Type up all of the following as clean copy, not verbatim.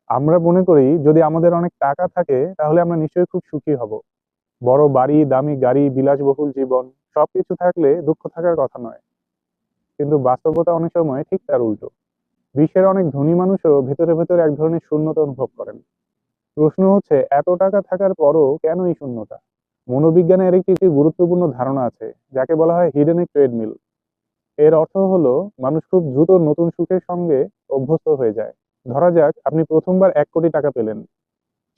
আমরা মনে করি যদি আমাদের অনেক টাকা থাকে তাহলে আমরা নিশ্চয়ই খুব সুখী হব। বড় বাড়ি, দামি গাড়ি, বিলাসবহুল জীবন সবকিছু থাকলে দুঃখ থাকার কথা নয়। কিন্তু বাস্তবতা অনেক সময় ঠিক তার উল্টো। বিশ্বের অনেক ধনী মানুষও ভেতরে ভেতরে এক ধরনের শূন্যতা অনুভব করেন। প্রশ্ন হচ্ছে, এত টাকা থাকার পরও কেন এই শূন্যতা? মনোবিজ্ঞানের একটি গুরুত্বপূর্ণ ধারণা আছে, যাকে বলা হয় হিডেন ট্রেডমিল। এর অর্থ হলো মানুষ খুব দ্রুত নতুন সুখের সঙ্গে অভ্যস্ত হয়ে যায়। ধরা যাক আপনি প্রথমবার 1 কোটি টাকা পেলেন।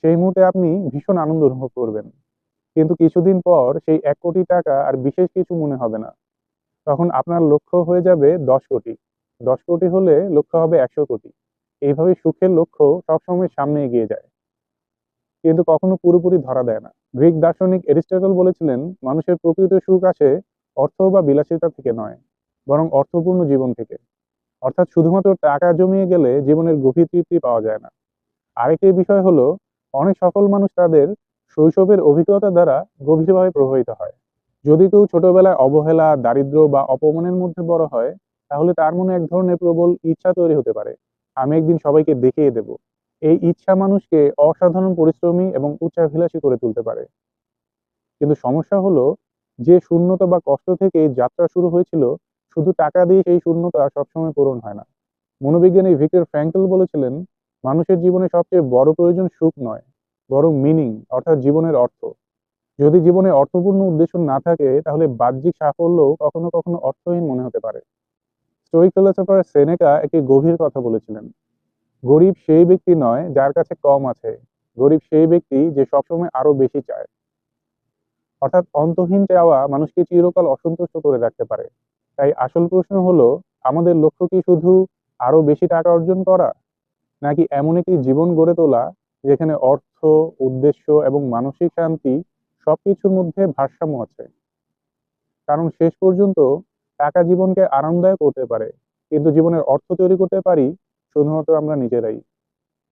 সেই মুহূর্তে আপনি ভীষণ আনন্দ অনুভব করবেন। কিন্তু কিছুদিন পর সেই 1 কোটি টাকা আর বিশেষ কিছু মনে হবে না। তখন আপনার লক্ষ্য হয়ে যাবে 10 কোটি। 10 কোটি হলে লক্ষ্য হবে 100 কোটি। এইভাবে সুখের লক্ষ্য সবসময় সামনে এগিয়ে যায়, কিন্তু কখনো পুরোপুরি ধরা দেয় না। গ্রিক দার্শনিক এরিস্টটল বলেছিলেন, মানুষের প্রকৃত সুখ আসে অর্থ বা বিলাসিতা থেকে নয়, বরং অর্থপূর্ণ জীবন থেকে। অর্থাৎ শুধুমাত্র টাকা জমিয়ে গেলে জীবনের গভীর তৃপ্তি পাওয়া যায় না। আরেকটি বিষয় হলো, অনেক সফল মানুষ তাদের শৈশবের অভিজ্ঞতা দ্বারা গভীরভাবে প্রভাবিত হয়। যদি কেউ ছোটবেলায় অবহেলা, দারিদ্র্য বা অপমানের মধ্যে বড় হয়, তাহলে তার মনে এক ধরনের প্রবল ইচ্ছা তৈরি হতে পারে, আমি একদিন সবাইকে দেখিয়ে দেব। এই ইচ্ছা মানুষকে অসাধারণ পরিশ্রমী এবং উচ্চাভিলাষী করে তুলতে পারে। কিন্তু সমস্যা হলো, যে শূন্যতা বা কষ্ট থেকে যাত্রা শুরু হয়েছিল, শুধু টাকা দিয়ে সেই শূন্যতা সবসময় পূরণ হয় না। মনোবিজ্ঞানী ভিক্টর ফ্র্যাঙ্কল বলেছিলেন, মানুষের জীবনে সবচেয়ে বড় প্রয়োজন সুখ নয়, বরং মিনিং, অর্থাৎ জীবনের অর্থ। যদি জীবনে অর্থপূর্ণ উদ্দেশ্য না থাকে, তাহলে বাহ্যিক সাফল্য কখনো কখনো অর্থহীন মনে হতে পারে। স্টোইক ফিলোসোফার সেনেকা একটি গভীর কথা বলেছিলেন, গরিব সেই ব্যক্তি নয় যার কাছে কম আছে, গরিব সেই ব্যক্তি যে সবসময় আরো বেশি চায়। অর্থাৎ অন্তহীন চাওয়া মানুষকে চিরকাল অসন্তুষ্ট করে রাখতে পারে। তাই আসল প্রশ্ন হলো, আমাদের লক্ষ্য কি শুধু আরো বেশি টাকা অর্জন করা, নাকি এমন একটি জীবন গড়ে তোলা যেখানে অর্থ, উদ্দেশ্য এবং মানসিক শান্তি সবকিছুর মধ্যে ভারসাম্য আছে? কারণ শেষ পর্যন্ত টাকা জীবনকে আরামদায়ক করতে পারে, কিন্তু জীবনের অর্থ তৈরি করতে পারি শুধুমাত্র আমরা নিজেরাই।